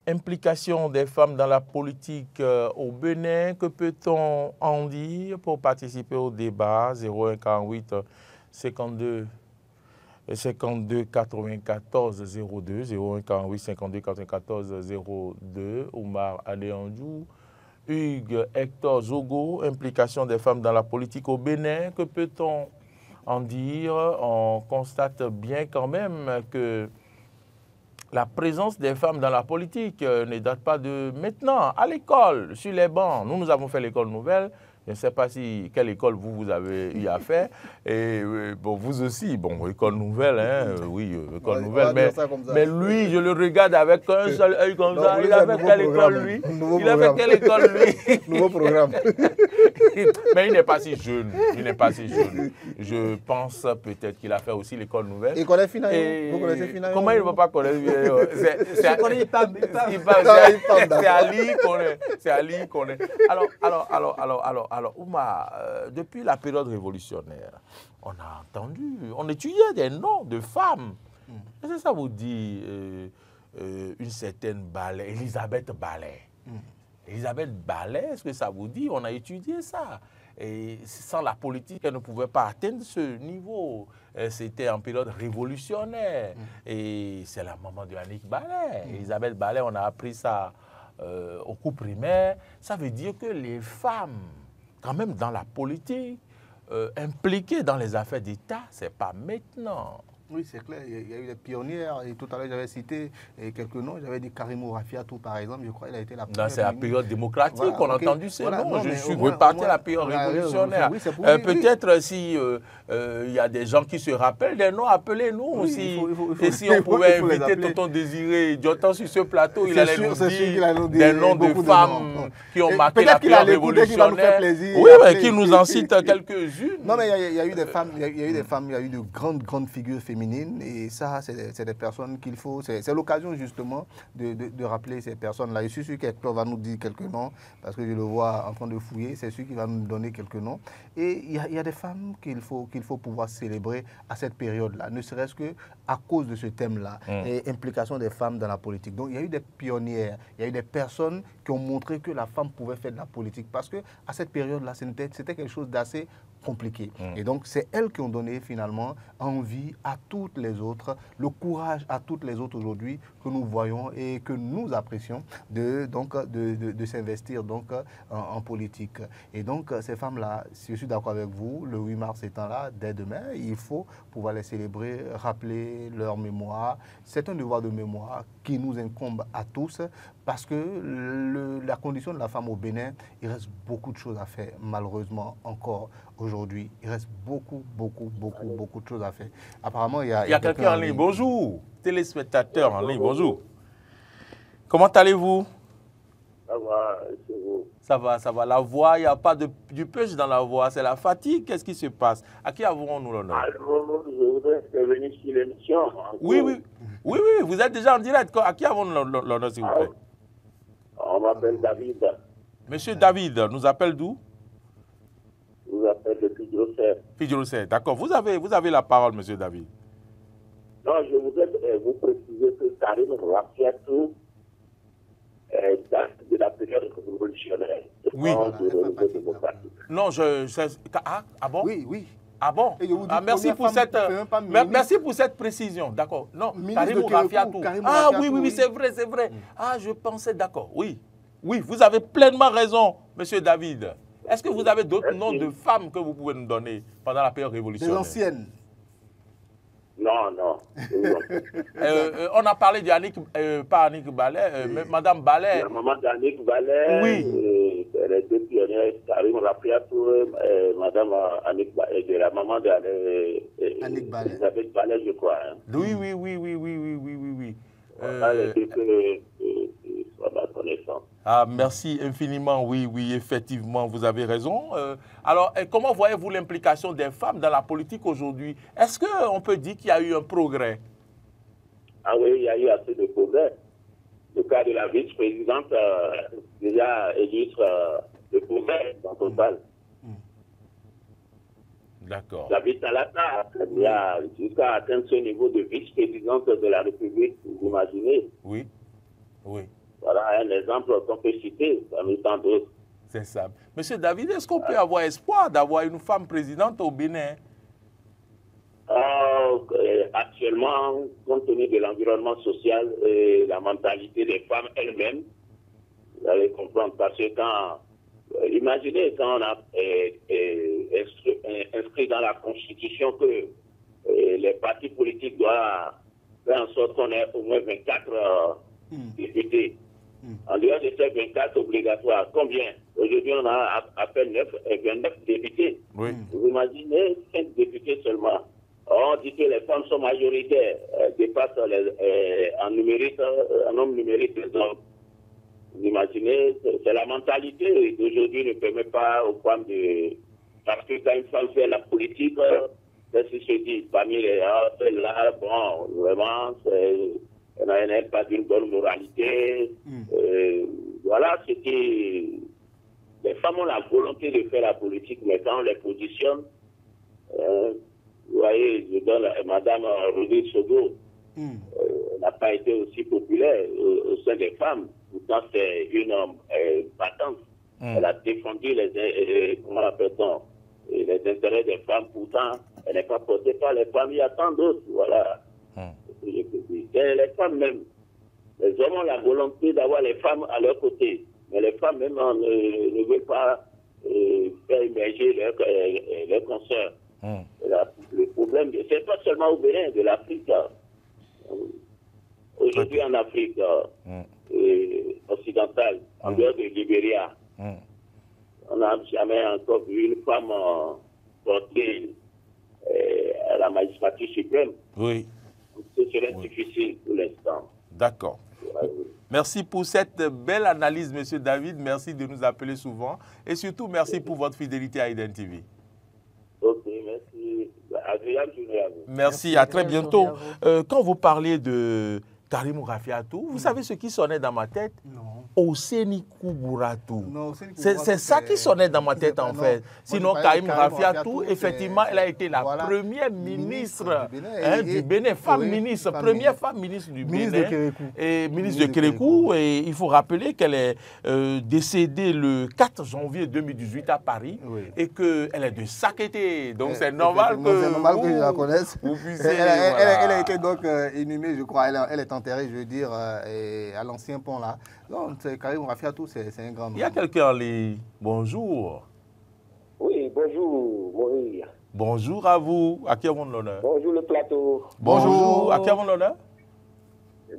implication des femmes dans la politique au Bénin, que peut-on en dire pour participer au débat? 01 48 52 52 94 02, 01 48 52 94 02, Oumar Adéanjou. Hugues Hector Zogo, implication des femmes dans la politique au Bénin, que peut-on en dire? On constate bien quand même que la présence des femmes dans la politique ne date pas de maintenant. À l'école, sur les bancs, nous avons fait l'école nouvelle. Je ne sais pas quelle école vous avez eu à faire. Et bon, vous aussi, bon, école nouvelle, hein, oui, école nouvelle. Mais lui, je le regarde avec un seul œil comme ça. Il a fait quelle école, lui? Il a fait quelle école, lui? Nouveau programme. Mais il n'est pas si jeune. Il n'est pas si jeune. Je pense peut-être qu'il a fait aussi l'école nouvelle. Il connaît Finayo. Vous connaissez Finayo? Comment il ne va pas connaître? C'est Ali qu'on est. Alors, Oumar, depuis la période révolutionnaire, on a entendu, on étudiait des noms de femmes. Est-ce que ça vous dit une certaine Ballet, Elisabeth Ballet? Elisabeth Ballet, est-ce que ça vous dit? On a étudié ça. Et sans la politique, elle ne pouvait pas atteindre ce niveau. C'était en période révolutionnaire. Et c'est la maman de Annick Ballet. Elisabeth Ballet, on a appris ça au cours primaire. Ça veut dire que les femmes, quand même dans la politique, impliquées dans les affaires d'État, ce n'est pas maintenant. Oui, c'est clair. Il y a eu des pionnières. Et tout à l'heure, j'avais cité quelques noms. J'avais dit Karimou Rafiatou, par exemple. Je crois qu'il a été la première. C'est la période démocratique qu'on a entendu ces noms. Je suis reparti à la période révolutionnaire. Peut-être si il y a des gens qui se rappellent des noms, appelez-nous aussi. Et si on pouvait inviter Tonton Désiré Diotan sur ce plateau, il allait nous dire des noms de femmes qui ont marqué la période révolutionnaire. Oui, mais qui nous en cite quelques-unes. Non, mais il y a eu des femmes, il y a eu de grandes figures féminines. Et ça, c'est des personnes qu'il faut... C'est l'occasion justement de rappeler ces personnes-là. Je suis sûr qu'Hector va nous dire quelques noms, parce que je le vois en train de fouiller. C'est sûr qu'il va nous donner quelques noms. Et il y a des femmes qu'il faut pouvoir célébrer à cette période-là, ne serait-ce qu'à cause de ce thème-là, et implication des femmes dans la politique. Donc, il y a eu des pionnières, il y a eu des personnes qui ont montré que la femme pouvait faire de la politique, parce qu'à cette période-là, c'était quelque chose d'assez compliqué. Et donc, c'est elles qui ont donné finalement envie à toutes les autres, le courage à toutes les autres aujourd'hui que nous voyons et que nous apprécions de s'investir en politique. Et donc, ces femmes-là, si je suis d'accord avec vous, le 8 mars étant là, dès demain, il faut pouvoir les célébrer, rappeler leur mémoire. C'est un devoir de mémoire qui nous incombe à tous, parce que la condition de la femme au Bénin, il reste beaucoup de choses à faire, malheureusement, encore aujourd'hui. Il reste beaucoup de choses à faire. Apparemment, il y a quelqu'un en ligne. Bonjour, téléspectateur en ligne, bonjour. Comment allez-vous? Ça va, c'est vous. Ça va. La voix, il n'y a pas du punch dans la voix, c'est la fatigue. Qu'est-ce qui se passe? À qui avons-nous l'honneur? Alors, je voudrais intervenir sur l'émission. Oui, vous êtes déjà en direct. À qui avons-nous l'honneur, s'il vous plaît? On m'appelle David. Monsieur David, nous appelle d'où? Je vous appelle de Fidjrosset. Fidjrosset, d'accord. Vous avez la parole, monsieur David. Non, je voudrais vous préciser que Karim Rafiatou date de la période révolutionnaire. Oui. Non, ah bon? Oui. Ah bon? Merci pour cette précision. D'accord. Non, Karim Rafiatou. Ah oui, c'est vrai. Ah, je pensais, d'accord. Oui, vous avez pleinement raison, monsieur David. Est-ce que vous avez d'autres noms de femmes que vous pouvez nous donner pendant la période révolutionnaire? Des anciennes. Non. On a parlé pas Annick Ballet, mais Madame Ballet. La maman d'Annick Ballet. Oui. Les deux pionnières, Karim Rafiatou, Madame Annick Ballet, de la maman d'Annick Ballet. Elisabeth Ballet, je crois. Hein. Oui. Voilà les deux que soit ma connaissance. Ah, merci infiniment, oui, effectivement, vous avez raison. Alors, comment voyez-vous l'implication des femmes dans la politique aujourd'hui? Est-ce qu'on peut dire qu'il y a eu un progrès? Ah oui, il y a eu assez de progrès. Le cas de la vice-présidente, déjà, illustre le progrès dans le total. D'accord. David Talata, jusqu'à atteindre ce niveau de vice-présidente de la République, vous imaginez? Oui. voilà un exemple qu'on peut citer parmi tant d'autres. C'est ça. Monsieur David, est-ce qu'on peut avoir espoir d'avoir une femme présidente au Bénin? Actuellement, compte tenu de l'environnement social et la mentalité des femmes elles-mêmes, vous allez comprendre, parce que quand, imaginez quand on a inscrit dans la Constitution que les partis politiques doivent faire en sorte qu'on ait au moins 24 députés. En dehors de ces 24 obligatoires, combien? Aujourd'hui, on a à peine 29 députés. Oui. Vous imaginez 5 députés seulement. On dit que les femmes sont majoritaires, dépassent en nombre numérique les hommes. Vous imaginez, c'est la mentalité d'aujourd'hui ne permet pas aux femmes de... Parce que quand une femme fait la politique, qu'est-ce qui se dit? Parmi les là, bon, vraiment, elle n'a pas d'une bonne moralité. Voilà, c'est que les femmes ont la volonté de faire la politique, mais quand on les positionne, vous voyez, je donne Madame Rodrigue Sogo, n'a pas été aussi populaire au sein des femmes. Pourtant, c'est une battante. Elle a défendu les intérêts des femmes. Pourtant, elle n'est pas portée par les femmes. Il y a tant d'autres. Voilà. Et les femmes même. Les hommes ont la volonté d'avoir les femmes à leur côté. Mais les femmes même ne veulent pas faire émerger leurs consoeurs. Le problème, c'est pas seulement au Bénin, de l'Afrique. Aujourd'hui en Afrique occidentale, en dehors de Libéria, on n'a jamais encore vu une femme portée à la magistrature suprême. Oui. Ce serait difficile pour l'instant. D'accord. Merci pour cette belle analyse, Monsieur David. Merci de nous appeler souvent. Et surtout, merci pour votre fidélité à Eden TV. Ok, merci. Agréable journée à vous. Merci, à très bientôt. Quand vous parlez de Karim Rafiatou, vous savez ce qui sonnait dans ma tête? Non. Oseni Kouburatou. C'est C'est ça qui sonnait dans ma tête en fait. Sinon, Karim Rafiatou, effectivement, elle a été la première ministre du Bénin, femme ministre, première femme ministre du Bénin. Et ministre de Kérékou. Et il faut rappeler qu'elle est décédée le 4 janvier 2018 à Paris et qu'elle est de Sakété. Donc c'est normal que je la connaisse. Elle a été donc inhumée, je crois. Elle est enterrée, je veux dire, à l'ancien pont là. Donc, Karim Rafiatou, c'est un grand nom. Il y a quelqu'un en ligne. Bonjour. Oui, bonjour, Maurice. Bonjour à vous. À qui avons l'honneur? Bonjour le plateau. Bonjour. À qui avons l'honneur?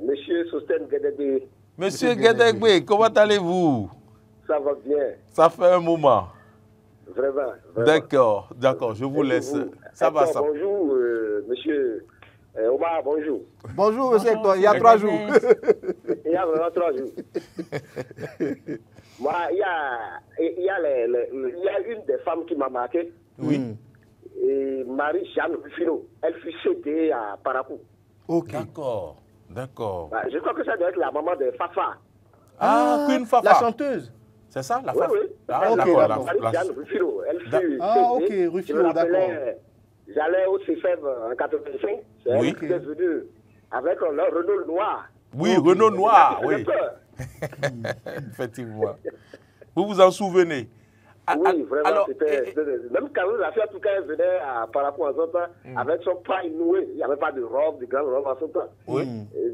Monsieur Sosten Guédégbé. Monsieur Guédégbé, comment allez-vous? Ça va bien. Ça fait un moment. Vraiment. D'accord, d'accord, je vous laisse. Ça va, ça. Bonjour, monsieur Omar, bonjour. Bonjour, monsieur Hector, il y a 3 jours. Il y a vraiment 3 jours. Moi, il y a une des femmes qui m'a marqué. Oui. Et Marie-Jeanne Rufino. Elle fut cédée à Parakou. Ok. D'accord, d'accord. Bah, je crois que ça doit être la maman de Fafa. Ah, Queen Fafa. La chanteuse. C'est ça, la Oui, Fafa? oui. Ah, ok, d'accord. Marie-Jeanne Rufino. Elle fut cédée. Ah, ok, Rufino, d'accord. J'allais au CFM en 85. C'est elle qui est venue avec leur Renault noir. Oui, Renault noir, oui. Effectivement. Vous vous en souvenez? Oui, vraiment, alors, c'était... Même quand la fille, en tout cas, elle venait à Parakou en son temps, avec son paille noué. Il n'y avait pas de robe, de grande robe en son temps. Oui.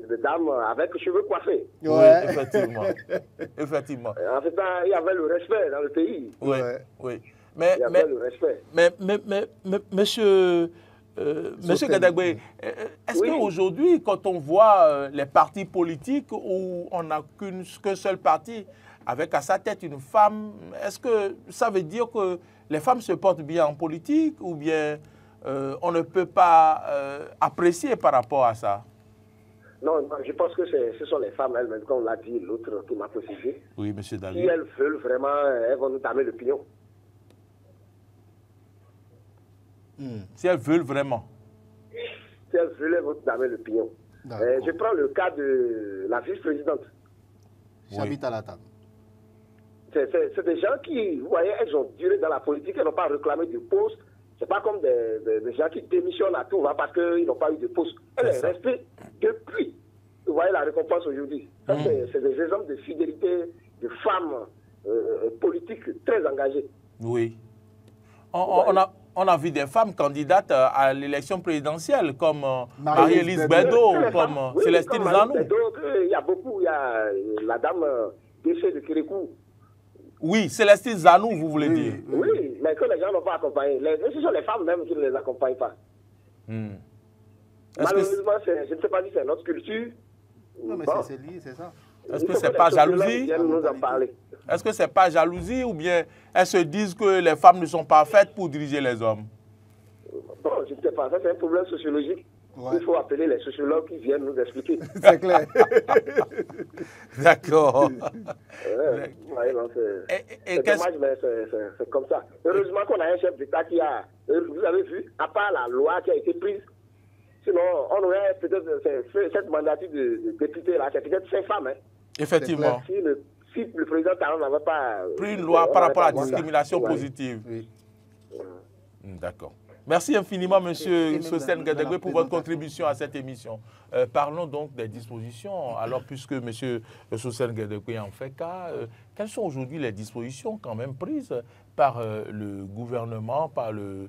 Des dames avec les cheveux coiffés. Oui, effectivement. Effectivement. En ce temps, il y avait le respect dans le pays. Oui, oui. Il y avait le respect. Mais monsieur Guédégbé, est-ce qu'aujourd'hui, quand on voit les partis politiques où on n'a qu'un seul parti, avec à sa tête une femme, est-ce que ça veut dire que les femmes se portent bien en politique ou bien on ne peut pas apprécier par rapport à ça? Non, je pense que ce sont les femmes elles-mêmes, comme l'a dit l'autre qui m'a précisé. Oui, monsieur David. Si elles veulent vraiment, elles vont nous damer l'opinion. Si elles veulent vraiment. Si elles veulent, elles vont nous damer l'opinion. Je prends le cas de la vice-présidente. J'habite à la table. C'est des gens qui, vous voyez, elles ont duré dans la politique, elles n'ont pas réclamé de poste. C'est pas comme des gens qui démissionnent à tout, parce qu'ils n'ont pas eu de poste. Elles sont restées depuis. Vous voyez la récompense aujourd'hui. Ça, c'est des exemples de fidélité de femmes politiques très engagées. Oui. On a vu des femmes candidates à l'élection présidentielle, comme Marie-Élise Bédot, comme Célestine Zanou. Il y a beaucoup, il y a la dame déchet de Kérékou. Oui, Célestine Zanou, vous voulez dire. Oui, mais que les gens n'ont pas accompagné. Ce sont les femmes même qui ne les accompagnent pas. Malheureusement, je ne sais pas si c'est notre culture. Non, mais c'est lié, c'est ça. Est-ce que c'est pas jalousie? Nous en parler. Est-ce que c'est pas jalousie ou bien elles se disent que les femmes ne sont pas faites pour diriger les hommes? Bon, je ne sais pas. Ça, c'est un problème sociologique. Ouais. Il faut appeler les sociologues qui viennent nous expliquer. C'est clair. D'accord. C'est dommage, mais c'est comme ça. Heureusement qu'on a un chef d'État qui a... Vous avez vu, à part la loi qui a été prise, sinon, on aurait peut-être cette mandature de député-là, c'est peut-être 5 femmes. Hein. Effectivement. Si le président Talon n'avait pas... pris une loi par rapport à la discrimination positive. Oui. D'accord. Merci infiniment, M. Socène Guédégué, pour votre contribution à cette émission. Parlons donc des dispositions. Alors, puisque M. Socène Guédégué en fait cas, quelles sont aujourd'hui les dispositions quand même prises par le gouvernement, par le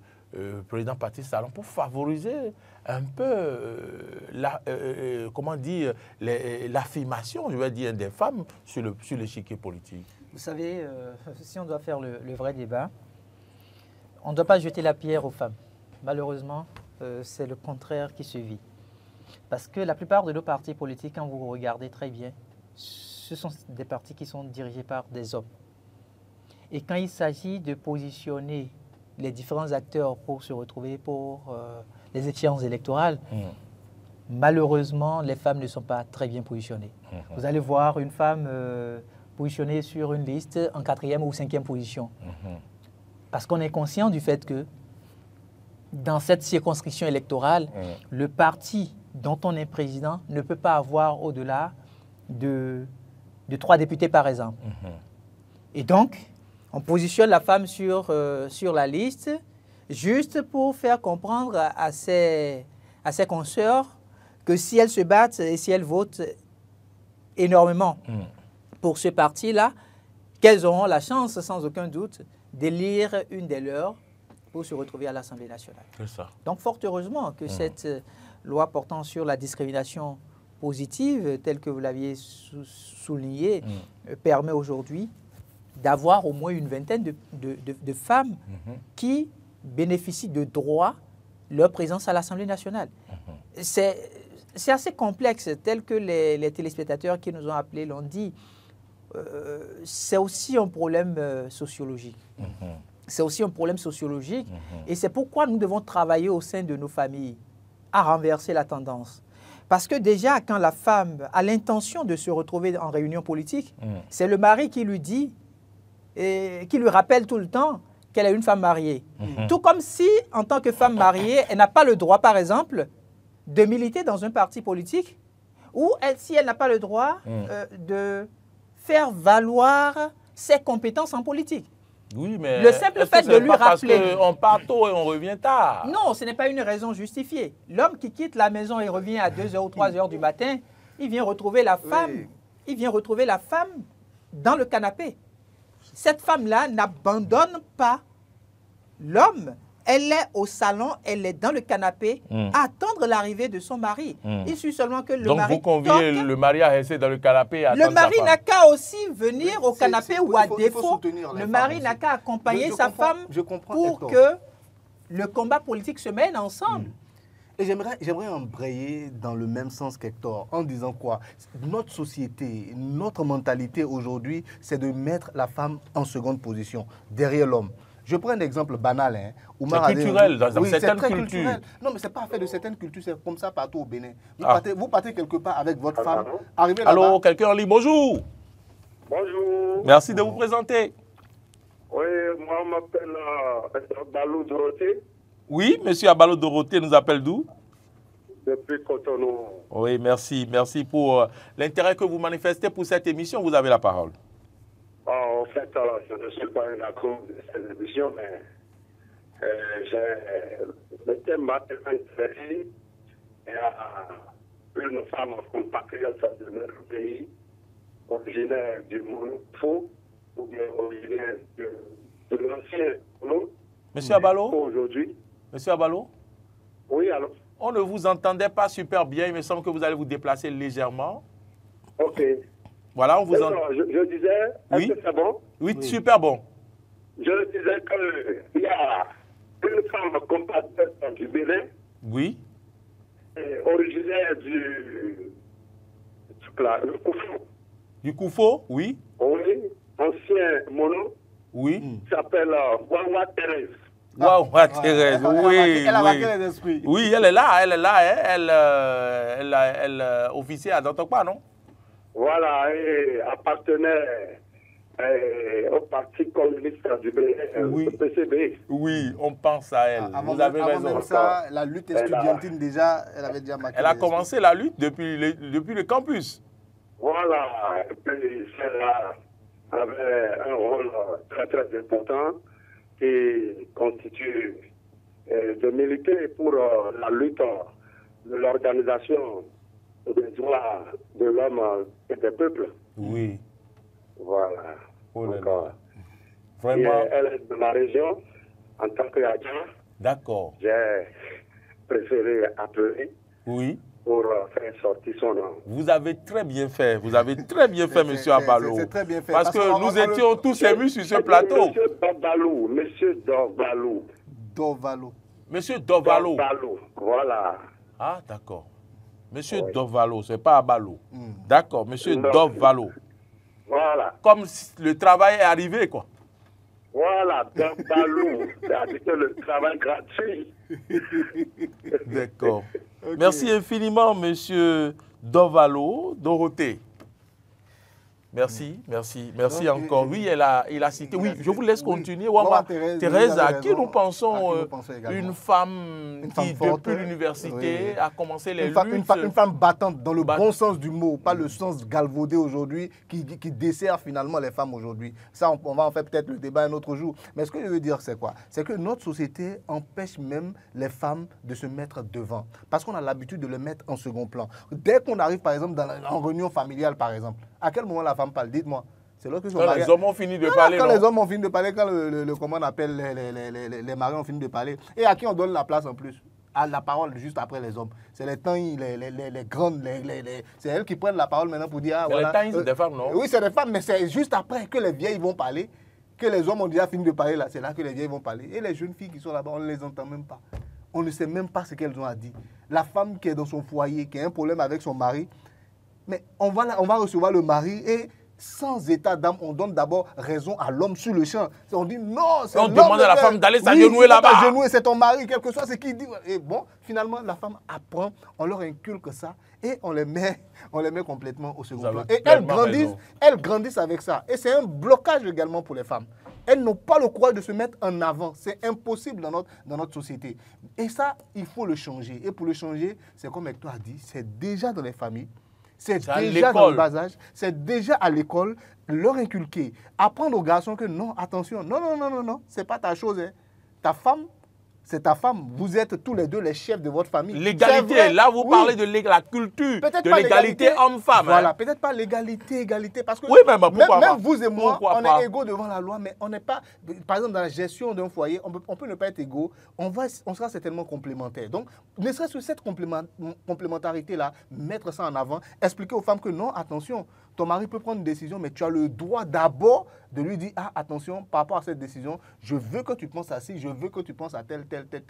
président Patrice Talon pour favoriser un peu comment dire, l'affirmation, je vais dire, des femmes sur l'échiquier politique? Vous savez, si on doit faire le vrai débat, on ne doit pas jeter la pierre aux femmes. Malheureusement, c'est le contraire qui se vit. Parce que la plupart de nos partis politiques, quand vous regardez très bien, ce sont des partis qui sont dirigés par des hommes. Et quand il s'agit de positionner les différents acteurs pour se retrouver pour les échéances électorales, malheureusement, les femmes ne sont pas très bien positionnées. Vous allez voir une femme positionnée sur une liste en 4e ou 5e position. Parce qu'on est conscient du fait que dans cette circonscription électorale, le parti dont on est président ne peut pas avoir au-delà de 3 députés, par exemple. Et donc, on positionne la femme sur la liste juste pour faire comprendre à ses consoeurs que si elles se battent et si elles votent énormément pour ce parti-là, qu'elles auront la chance, sans aucun doute, d'élire une des leurs pour se retrouver à l'Assemblée nationale. C'est ça. Donc, fort heureusement que cette loi portant sur la discrimination positive, telle que vous l'aviez souligné, permet aujourd'hui d'avoir au moins une vingtaine de femmes qui bénéficient de droits leur présence à l'Assemblée nationale. C'est assez complexe, tel que les téléspectateurs qui nous ont appelés l'ont dit. C'est aussi un problème sociologique. C'est aussi un problème sociologique et c'est pourquoi nous devons travailler au sein de nos familles à renverser la tendance. Parce que déjà, quand la femme a l'intention de se retrouver en réunion politique, c'est le mari qui lui dit et qui lui rappelle tout le temps qu'elle est une femme mariée. Tout comme si, en tant que femme mariée, elle n'a pas le droit, par exemple, de militer dans un parti politique ou si elle n'a pas le droit de faire valoir ses compétences en politique. Oui, mais le simple fait de lui rappeler... Parce qu'on part tôt et on revient tard. Non, ce n'est pas une raison justifiée. L'homme qui quitte la maison et revient à 2h ou 3h du matin, il vient retrouver la femme. Oui. Il vient retrouver la femme dans le canapé. Cette femme-là n'abandonne pas l'homme. Elle est au salon, elle est dans le canapé, à attendre l'arrivée de son mari. Il suffit seulement que le mari... Donc vous conviez le mari à rester dans le canapé et attendre le mari n'a qu'à aussi venir au canapé ou à défaut, le mari n'a qu'à accompagner sa femme pour que le combat politique se mène ensemble. Et j'aimerais embrayer dans le même sens qu'Hector, en disant quoi? Notre société, notre mentalité aujourd'hui, c'est de mettre la femme en seconde position, derrière l'homme. Je prends un exemple banal. Hein. C'est culturel, dans certaines cultures. Culturel. Non, mais ce n'est pas fait de certaines cultures, c'est comme ça partout au Bénin. Vous partez quelque part avec votre femme, arrivez là-bas... Allô, quelqu'un en ligne, bonjour. Bonjour. Merci de vous présenter. Oui, moi, je m'appelle Balou Dorothée. Oui, monsieur Abalo Dorothée nous appelle d'où? Depuis Cotonou. Oui, merci. Merci pour l'intérêt que vous manifestez pour cette émission. Vous avez la parole. En fait, je ne suis pas une accro de cette émission, mais le thème m'a tellement intéressé. une femme compatriote de notre pays, originaire du Monofo, ou bien originaire de l'ancien Mono. Monsieur Abalo? Aujourd'hui. Monsieur Abalo? Oui, alors. On ne vous entendait pas super bien. Il me semble que vous allez vous déplacer légèrement. Ok. Voilà, on vous entend. Je disais, est-ce que c'est bon? Oui, super bon. Je disais qu'il y a une femme compatriote du Bénin. Oui. Originaire du Koufou. Du Koufou, oui. Oui, ancien Mono. Oui. Qui s'appelle Wawa Thérèse. Wawa Thérèse, oui. Elle a marqué les esprits. Oui, elle est là, hein. Elle officier à Dantokpa, non? Voilà, et appartenait au Parti communiste du Bénin, oui. au PCB. Oui, on pense à elle. Vous avez raison. Avant même ça, la lutte estudiantine, déjà, elle avait déjà marqué. Elle a commencé la lutte depuis le campus. Voilà, et puis celle-là avait un rôle très très important qui constitue de militer pour la lutte de l'organisation des droits de l'homme et des peuples. Oui. Voilà. Oh là donc, là. Vraiment. Elle est de ma région en tant que Adja. D'accord. J'ai préféré appeler. Oui. Pour faire sortir son nom. Vous avez très bien fait. Vous avez très bien fait, monsieur Abalo. C'est très bien fait. Parce que nous étions tous émus sur ce plateau. Monsieur Dovalou. Monsieur Dovalou. Dovalo. Monsieur Dovalo. Dovalou. Voilà. Ah, d'accord. Monsieur Dovalo, c'est pas Abalo. D'accord, monsieur Dovalo. Voilà. Comme le travail est arrivé, quoi. Voilà, Dovalou. C'est-à-dire que le travail gratuit. D'accord. Okay. Merci infiniment, monsieur Dovalo, Dorothée. Merci, merci, merci donc, encore. Oui, il a cité. Oui, je vous laisse continuer. Wawa Thérèse, à qui nous pensons une femme qui, depuis l'université, a commencé les luttes. Une femme battante, dans le bon sens du mot, pas le sens galvaudé aujourd'hui, qui dessert finalement les femmes aujourd'hui. Ça, on va en faire peut-être le débat un autre jour. Mais ce que je veux dire, c'est quoi? C'est que notre société empêche même les femmes de se mettre devant. Parce qu'on a l'habitude de les mettre en second plan. Dès qu'on arrive, par exemple, en réunion familiale, par exemple, à quel moment la femme parle? Dites-moi. C'est là que les hommes ont fini de parler. Quand les hommes ont fini de parler, quand comment on appelle, les maris ont fini de parler. Et à qui on donne la place en plus? À la parole juste après les hommes. C'est les tanguis, les grandes, c'est elles qui prennent la parole maintenant pour dire... Ah, mais voilà, les tanguis, c'est des femmes, non? Oui, c'est des femmes, mais c'est juste après que les vieilles vont parler, que les hommes ont déjà fini de parler, là. C'est là que les vieilles vont parler. Et les jeunes filles qui sont là-bas, on ne les entend même pas. On ne sait même pas ce qu'elles ont à dire. La femme qui est dans son foyer, qui a un problème avec son mari, mais on va recevoir le mari et... sans état d'âme, on donne d'abord raison à l'homme sur le champ. On dit non, c'est on demande à la femme d'aller s'agenouiller là-bas. S'agenouiller, c'est ton mari, quel que soit ce qu'il dit. Et bon, finalement, la femme apprend, on leur inculque ça et on les met complètement au second plan. Et elles grandissent avec ça. Et c'est un blocage également pour les femmes. Elles n'ont pas le courage de se mettre en avant. C'est impossible dans notre société. Et ça, il faut le changer. Et pour le changer, c'est comme Hector a dit, c'est déjà dans les familles. C'est déjà dans le bas âge, c'est déjà à l'école, leur inculquer, apprendre aux garçons que non, attention, non, c'est pas ta chose, hein. Ta femme, c'est ta femme. Vous êtes tous les deux les chefs de votre famille. L'égalité, là vous parlez de la culture, de l'égalité homme-femme. Voilà, hein. Peut-être pas l'égalité, parce que oui, même vous et moi, on est égaux devant la loi, mais on n'est pas, par exemple dans la gestion d'un foyer, on peut ne pas être égaux, on sera certainement complémentaires. Donc, ne serait-ce que cette complémentarité-là, mettre ça en avant, expliquer aux femmes que non, attention, ton mari peut prendre une décision, mais tu as le droit d'abord de lui dire, ah, attention, par rapport à cette décision, je veux que tu penses à ci, je veux que tu penses à tel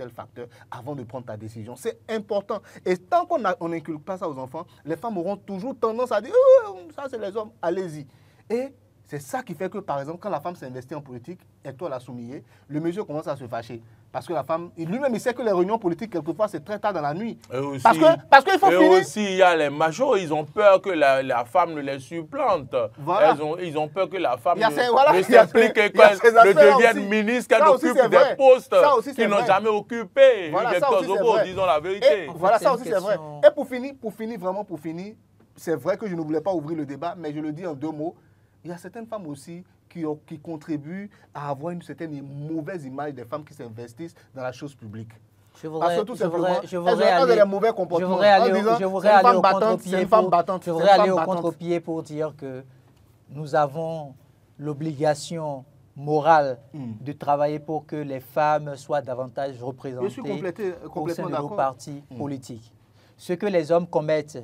facteur avant de prendre ta décision. C'est important. Et tant qu'on n'inculque pas ça aux enfants, les femmes auront toujours tendance à dire, oh, ça c'est les hommes, allez-y. Et c'est ça qui fait que, par exemple, quand la femme s'investit en politique, et toi la soumise, le monsieur commence à se fâcher. Parce que la femme, lui-même, il sait que les réunions politiques, quelquefois, c'est très tard dans la nuit. Aussi, parce qu'il faut finir. Et aussi, il y a les majors, ils ont peur que la femme ne les supplante. Voilà. Ils ont peur que la femme ne s'implique, qu'elle ne devienne ministre, qu'elle occupe des postes qu'ils n'ont jamais occupés. Voilà, disons la vérité. Voilà, ça aussi, c'est vrai. Et pour finir, c'est vrai que je ne voulais pas ouvrir le débat, mais je le dis en 2 mots. Il y a certaines femmes aussi qui contribuent à avoir une certaine mauvaise image des femmes qui s'investissent dans la chose publique. Je Parce que tout simplement, je voudrais elles ont aller, des mauvais comportements. je voudrais aller au C'est une femme battante. Je voudrais aller au contre-pied pour dire que nous avons l'obligation morale de travailler pour que les femmes soient davantage représentées au sein de nos partis politiques. Ce que les hommes commettent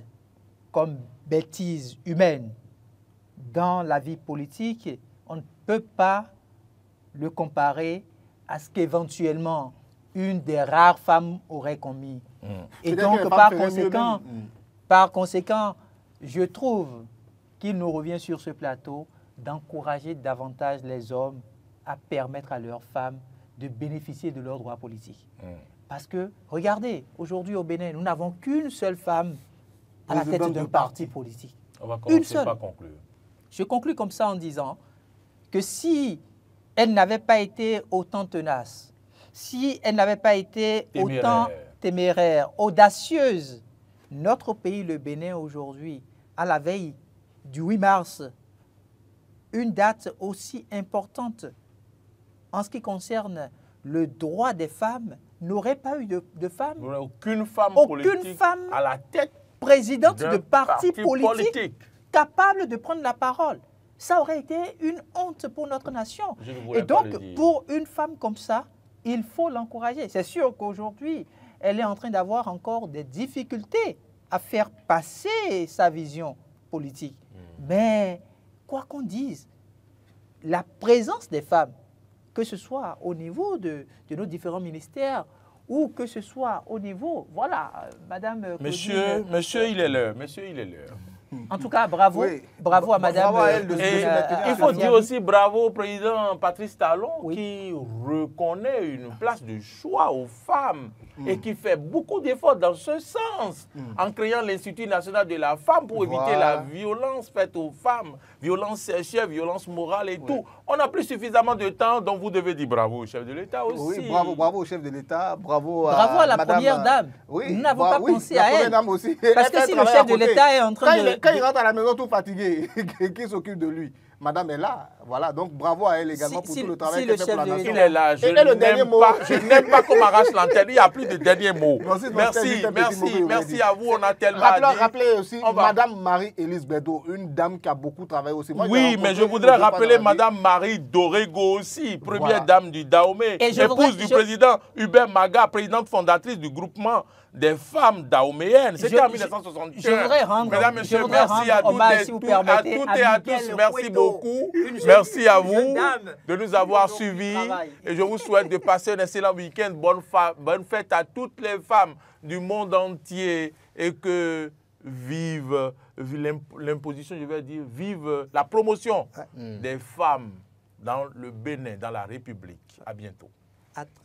comme bêtises humaines dans la vie politique, on ne peut pas le comparer à ce qu'éventuellement une des rares femmes aurait commis. Et donc, par conséquent, je trouve qu'il nous revient sur ce plateau d'encourager davantage les hommes à permettre à leurs femmes de bénéficier de leurs droits politiques. Parce que, regardez, aujourd'hui au Bénin, nous n'avons qu'une seule femme à la tête d'un parti politique. On va commencer par conclure. Je conclus comme ça en disant que si elle n'avait pas été autant tenace, si elle n'avait pas été autant téméraire, audacieuse, notre pays, le Bénin, aujourd'hui, à la veille du 8 mars, une date aussi importante en ce qui concerne le droit des femmes, n'aurait pas eu de femme. Aucune femme politique à la tête présidente de parti politique capable de prendre la parole. Ça aurait été une honte pour notre nation. Et donc, pour une femme comme ça, il faut l'encourager. C'est sûr qu'aujourd'hui, elle est en train d'avoir encore des difficultés à faire passer sa vision politique. Mais, quoi qu'on dise, la présence des femmes, que ce soit au niveau de nos différents ministères ou que ce soit au niveau, voilà, Madame Claudine, Monsieur, il est l'heure. Monsieur, il est l'heure. En tout cas, bravo, bravo à Madame. Il faut dire aussi bravo au président Patrice Talon qui reconnaît une place de choix aux femmes et qui fait beaucoup d'efforts dans ce sens en créant l'Institut national de la femme pour éviter la violence faite aux femmes, violence sexuelle, violence morale et tout. On n'a plus suffisamment de temps, donc vous devez dire bravo au chef de l'État aussi. Oui, bravo au chef de l'État, bravo à la première dame. Oui, nous n'avons pas pensé à elle. Dame aussi. Parce que si le chef de l'État est en train Quand il rentre à la maison tout fatigué, qui s'occupe de lui? Madame est là, voilà, donc bravo à elle également pour tout le travail qu'elle fait pour la nation. Il est là, je n'aime pas qu'on m'arrache l'antenne, il n'y a plus de dernier mot. Merci à vous, on a tellement dit. Rappelez aussi Madame Marie-Élise Bédo, une dame qui a beaucoup travaillé aussi. Oui, mais je voudrais rappeler Madame Marie Dorego aussi, première dame du Dahomey, épouse du président Hubert Maga, présidente fondatrice du groupement des femmes dahoméennes. C'était en 1961. Je voudrais rendre hommage, si vous permettez, à toutes et à tous. Merci beaucoup. Merci à vous de nous avoir suivis. Et je vous souhaite de passer un excellent week-end. Bonne fête à toutes les femmes du monde entier. Et que vive l'imposition, je vais dire, vive la promotion des femmes dans le Bénin, dans la République. À bientôt.